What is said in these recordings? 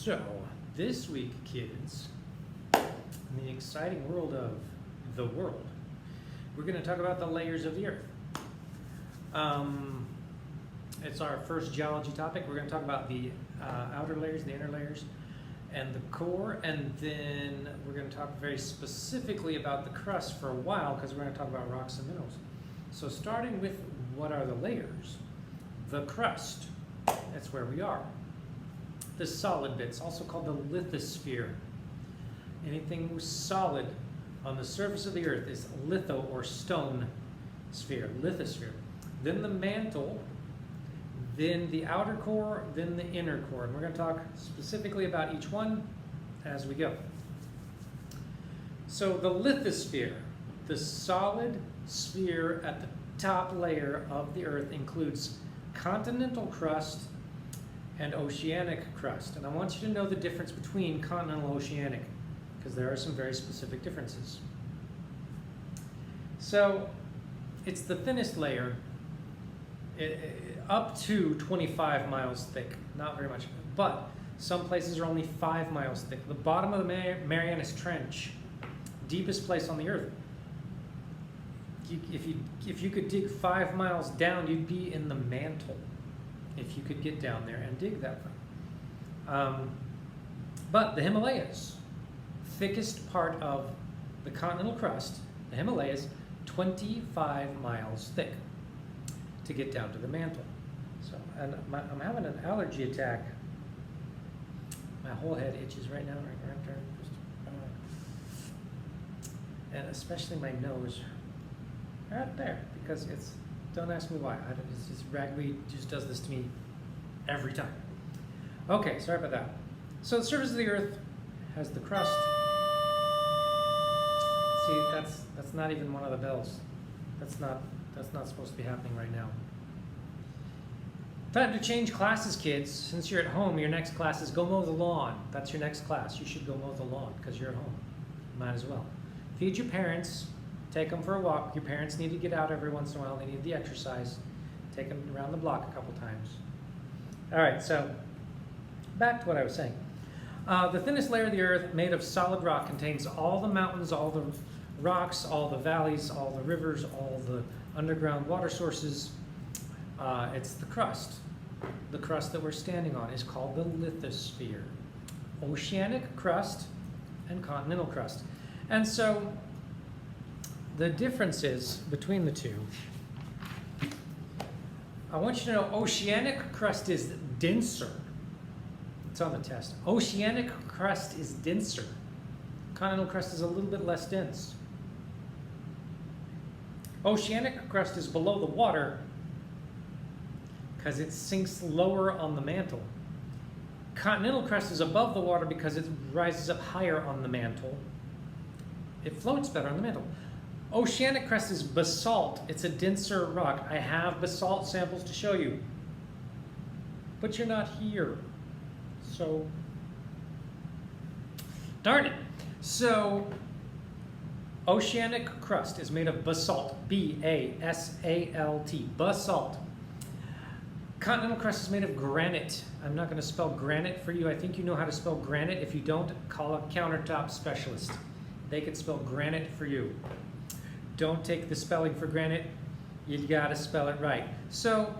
So, this week, kids, in the exciting world of the world, we're going to talk about the layers of the Earth. It's our first geology topic. We're going to talk about the outer layers, the inner layers, and the core, and then we're going to talk very specifically about the crust for a while because we're going to talk about rocks and minerals. So starting with what are the layers? The crust, that's where we are. The solid bits, also called the lithosphere. Anything solid on the surface of the earth is litho or stone sphere, lithosphere. Then the mantle, then the outer core, then the inner core. And we're going to talk specifically about each one as we go. So the lithosphere, the solid sphere at the top layer of the earth, includes continental crust and oceanic crust. And I want you to know the difference between continental and oceanic, because there are some very specific differences. So it's the thinnest layer, up to 25 miles thick, not very much, but some places are only 5 miles thick. The bottom of the Marianas Trench, deepest place on the earth, if you could dig 5 miles down, you'd be in the mantle, if you could get down there and dig that far. But the Himalayas, thickest part of the continental crust, the Himalayas, 25 miles thick to get down to the mantle. So, and I'm having an allergy attack. My whole head itches right now, and especially my nose, right there, because it's, don't ask me why. It's just ragweed just does this to me every time. Okay, sorry about that. So the surface of the earth has the crust. See, that's not even one of the bells. That's not supposed to be happening right now. Time to change classes, kids. Since you're at home, your next class is go mow the lawn. That's your next class. You should go mow the lawn because you're at home. Might as well. Feed your parents. Take them for a walk. Your parents need to get out every once in a while. They need the exercise. Take them around the block a couple times. All right, so back to what I was saying. The thinnest layer of the earth, made of solid rock, contains all the mountains, all the rocks, all the valleys, all the rivers, all the underground water sources. It's the crust. The crust that we're standing on is called the lithosphere. Oceanic crust and continental crust. And so the differences between the two, I want you to know oceanic crust is denser. It's on the test. Oceanic crust is denser. Continental crust is a little bit less dense. Oceanic crust is below the water because it sinks lower on the mantle. Continental crust is above the water because it rises up higher on the mantle. It floats better on the mantle. Oceanic crust is basalt. It's a denser rock. I have basalt samples to show you. But you're not here. So, darn it. So, oceanic crust is made of basalt. B-A-S-A-L-T. Basalt. Continental crust is made of granite. I'm not going to spell granite for you. I think you know how to spell granite. If you don't, call a countertop specialist. They can spell granite for you. Don't take the spelling for granite. You got to spell it right. So,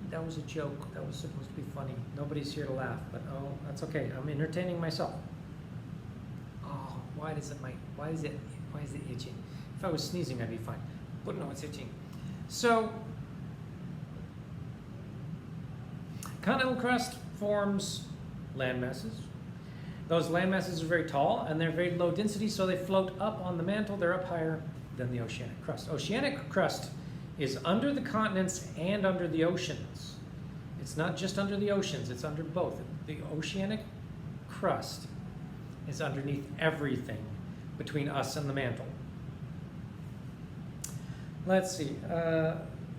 that was a joke. That was supposed to be funny. Nobody's here to laugh, but oh, that's okay. I'm entertaining myself. Oh, why is it itching? If I was sneezing, I'd be fine. But no, it's itching. So, continental crust forms land masses. Those land masses are very tall and they're very low density, so they float up on the mantle. They're up higher than the oceanic crust. Oceanic crust is under the continents and under the oceans. It's not just under the oceans, it's under both. The oceanic crust is underneath everything between us and the mantle. Let's see,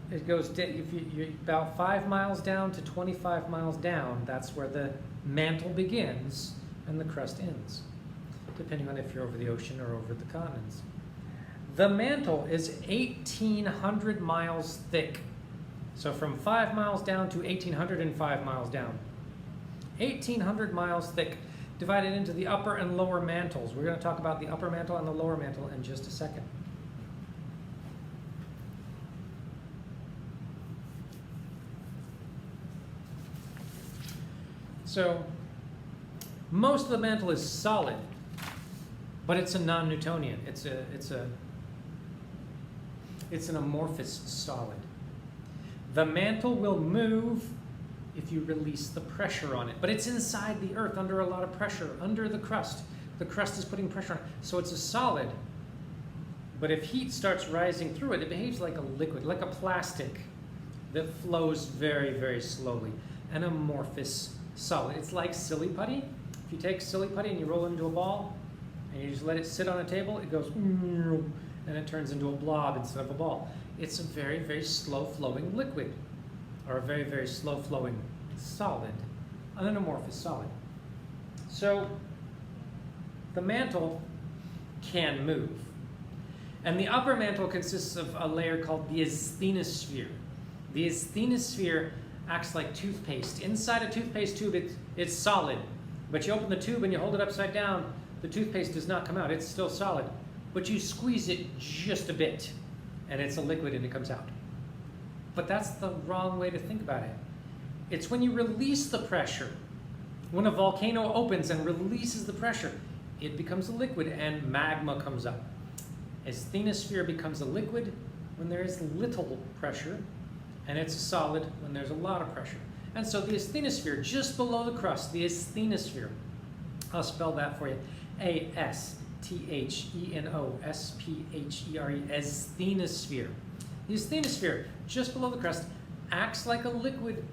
it goes, if you're about 5 miles down to 25 miles down, that's where the mantle begins and the crust ends, depending on if you're over the ocean or over the continents. The mantle is 1,800 miles thick. So from 5 miles down to 1,805 miles down. 1,800 miles thick. divided into the upper and lower mantles. We're going to talk about the upper mantle and the lower mantle in just a second. So, most of the mantle is solid, but it's a non-Newtonian. It's an amorphous solid. The mantle will move if you release the pressure on it, but it's inside the earth under a lot of pressure, under the crust. The crust is putting pressure on it, so it's a solid. But if heat starts rising through it, it behaves like a liquid, like a plastic that flows very, very slowly. An amorphous solid. It's like silly putty. If you take silly putty and you roll it into a ball, and you just let it sit on a table, it goes, and it turns into a blob instead of a ball. It's a very, very slow-flowing liquid, or a very, very slow-flowing solid, an amorphous solid. So the mantle can move. And the upper mantle consists of a layer called the asthenosphere. The asthenosphere acts like toothpaste. Inside a toothpaste tube, it's solid. But you open the tube and you hold it upside down, the toothpaste does not come out. It's still solid. But you squeeze it just a bit, and it's a liquid and it comes out. But that's the wrong way to think about it. It's when you release the pressure. When a volcano opens and releases the pressure, it becomes a liquid and magma comes up. Asthenosphere becomes a liquid when there is little pressure, and it's a solid when there's a lot of pressure. And so the asthenosphere, just below the crust, the asthenosphere, I'll spell that for you, A-S-T-H-E-N-O-S-P-H-E-R-E, asthenosphere. The asthenosphere, just below the crust, acts like a liquid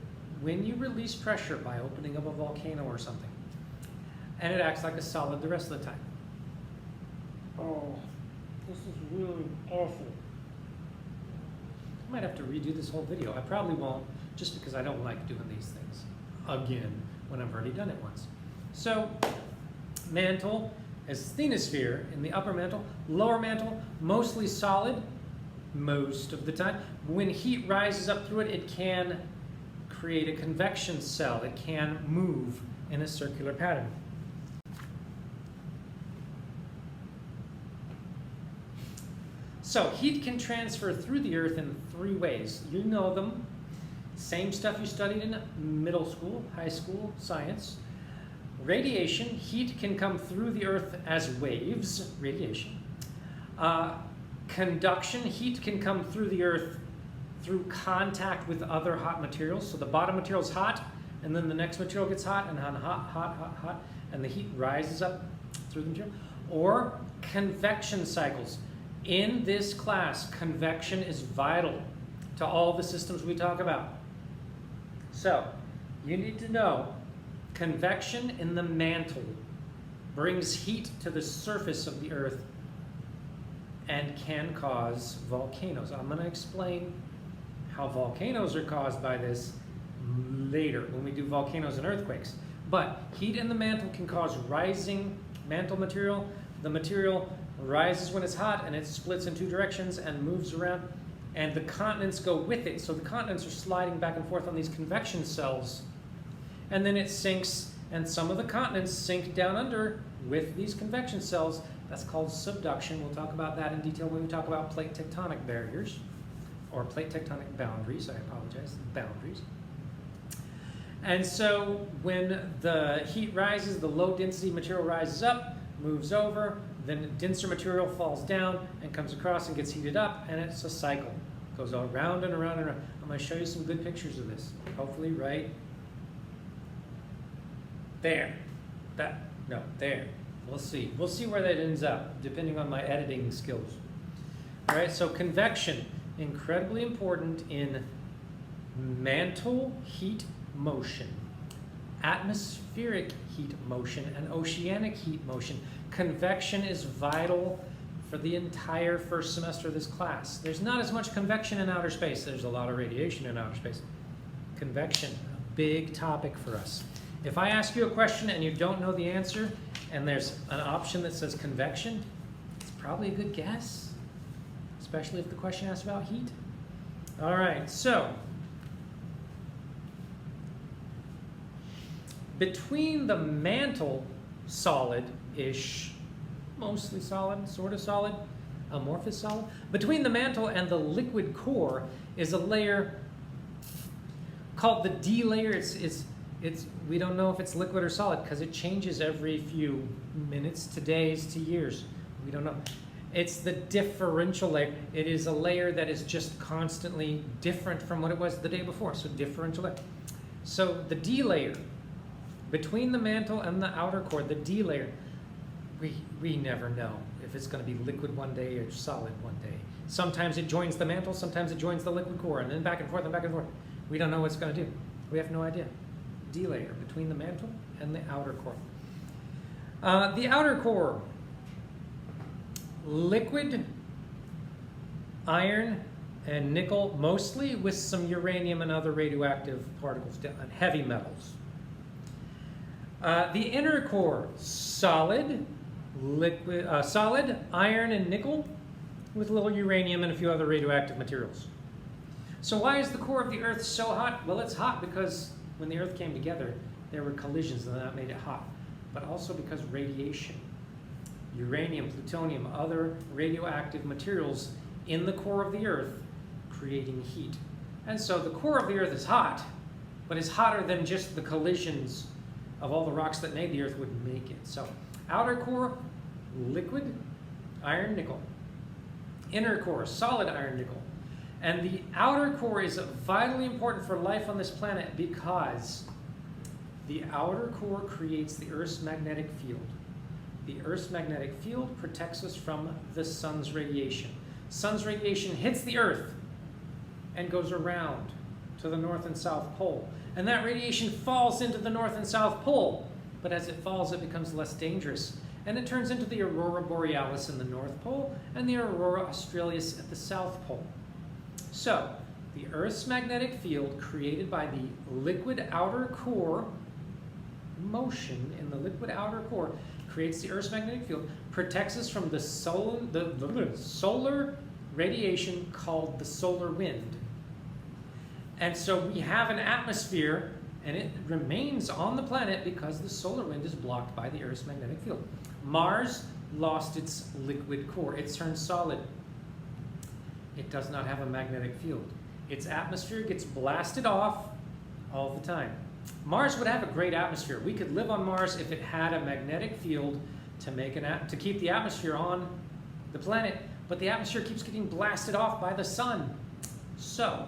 when you release pressure by opening up a volcano or something. And it acts like a solid the rest of the time. Oh, this is really awful. I might have to redo this whole video. I probably won't, just because I don't like doing these things again when I've already done it once. So, mantle, asthenosphere in the upper mantle, lower mantle, mostly solid most of the time. When heat rises up through it, it can create a convection cell. It can move in a circular pattern. So heat can transfer through the earth in 3 ways. You know them. Same stuff you studied in middle school, high school, science. Radiation, heat can come through the earth as waves, radiation. Conduction, heat can come through the earth through contact with other hot materials. So the bottom material is hot, and then the next material gets hot, and hot, and the heat rises up through the material. Or convection cycles. In this class, convection is vital to all the systems we talk about. So, you need to know convection in the mantle brings heat to the surface of the earth and can cause volcanoes. I'm going to explain how volcanoes are caused by this later when we do volcanoes and earthquakes. But heat in the mantle can cause rising mantle material. The material rises when it's hot and it splits in 2 directions and moves around, and the continents go with it. So the continents are sliding back and forth on these convection cells, and then it sinks, and some of the continents sink down under with these convection cells. That's called subduction. We'll talk about that in detail when we talk about plate tectonic barriers, or plate tectonic boundaries, I apologize, boundaries. And so when the heat rises, the low density material rises up, moves over, then denser material falls down and comes across and gets heated up, and it's a cycle. It goes all around and around and around. I'm going to show you some good pictures of this. Hopefully right there. There. We'll see. We'll see where that ends up, depending on my editing skills. All right, so convection, incredibly important in mantle heat motion, atmospheric heat motion, and oceanic heat motion. Convection is vital for the entire first semester of this class. There's not as much convection in outer space. There's a lot of radiation in outer space. Convection, a big topic for us. If I ask you a question and you don't know the answer, and there's an option that says convection, it's probably a good guess, especially if the question asks about heat. All right, so between the mantle solid-ish, mostly solid, sort of solid, amorphous solid. Between the mantle and the liquid core is a layer called the D layer. It's we don't know if it's liquid or solid because it changes every few minutes to days to years. We don't know. It's the differential layer. It is a layer that is just constantly different from what it was the day before. So differential layer. So the D layer, between the mantle and the outer core, the D layer, we never know if it's going to be liquid one day or solid one day. Sometimes it joins the mantle, sometimes it joins the liquid core, and then back and forth and back and forth. We don't know what it's going to do. We have no idea. D layer, between the mantle and the outer core. The outer core, liquid, iron, and nickel, mostly, with some uranium and other radioactive particles, and heavy metals. The inner core, solid, liquid, solid, iron, and nickel, with a little uranium and a few other radioactive materials. So why is the core of the Earth so hot? Well, it's hot because when the Earth came together, there were collisions and that made it hot, but also because radiation, uranium, plutonium, other radioactive materials in the core of the Earth creating heat. And so the core of the Earth is hot, but it's hotter than just the collisions of all the rocks that made the Earth would make it. So outer core, liquid, iron, nickel. Inner core, solid iron, nickel. And the outer core is vitally important for life on this planet because the outer core creates the Earth's magnetic field. The Earth's magnetic field protects us from the sun's radiation. Sun's radiation hits the Earth and goes around to the North and South Pole. And that radiation falls into the North and South Pole. But as it falls, it becomes less dangerous. And it turns into the Aurora Borealis in the North Pole and the Aurora Australis at the South Pole. So, the Earth's magnetic field created by the liquid outer core, motion in the liquid outer core, creates the Earth's magnetic field, protects us from the solar radiation called the solar wind. And so we have an atmosphere, and it remains on the planet because the solar wind is blocked by the Earth's magnetic field. Mars lost its liquid core. It turned solid. It does not have a magnetic field. Its atmosphere gets blasted off all the time. Mars would have a great atmosphere. We could live on Mars if it had a magnetic field to keep the atmosphere on the planet, but the atmosphere keeps getting blasted off by the sun. So,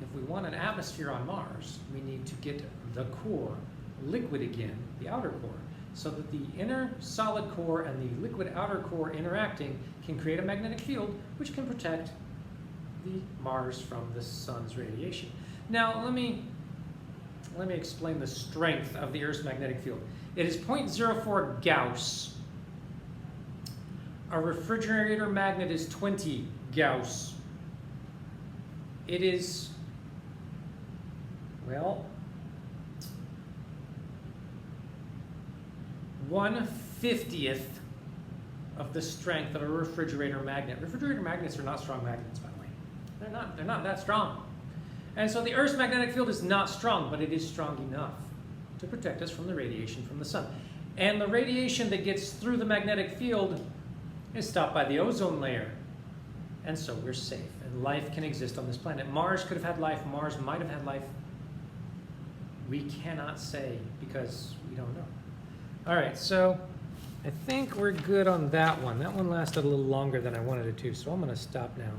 if we want an atmosphere on Mars, we need to get the core liquid again, the outer core, so that the inner solid core and the liquid outer core interacting can create a magnetic field which can protect the Mars from the sun's radiation. Now, let me explain the strength of the Earth's magnetic field. It is 0.04 Gauss. A refrigerator magnet is 20 Gauss. It is, well, 1/50th of the strength of a refrigerator magnet. Refrigerator magnets are not strong magnets, by the way. They're not that strong. And so the Earth's magnetic field is not strong, but it is strong enough to protect us from the radiation from the sun. And the radiation that gets through the magnetic field is stopped by the ozone layer. And so we're safe, and life can exist on this planet. Mars could have had life. Mars might have had life. We cannot say because we don't know. All right, so I think we're good on that one. That one lasted a little longer than I wanted it to, so I'm going to stop now.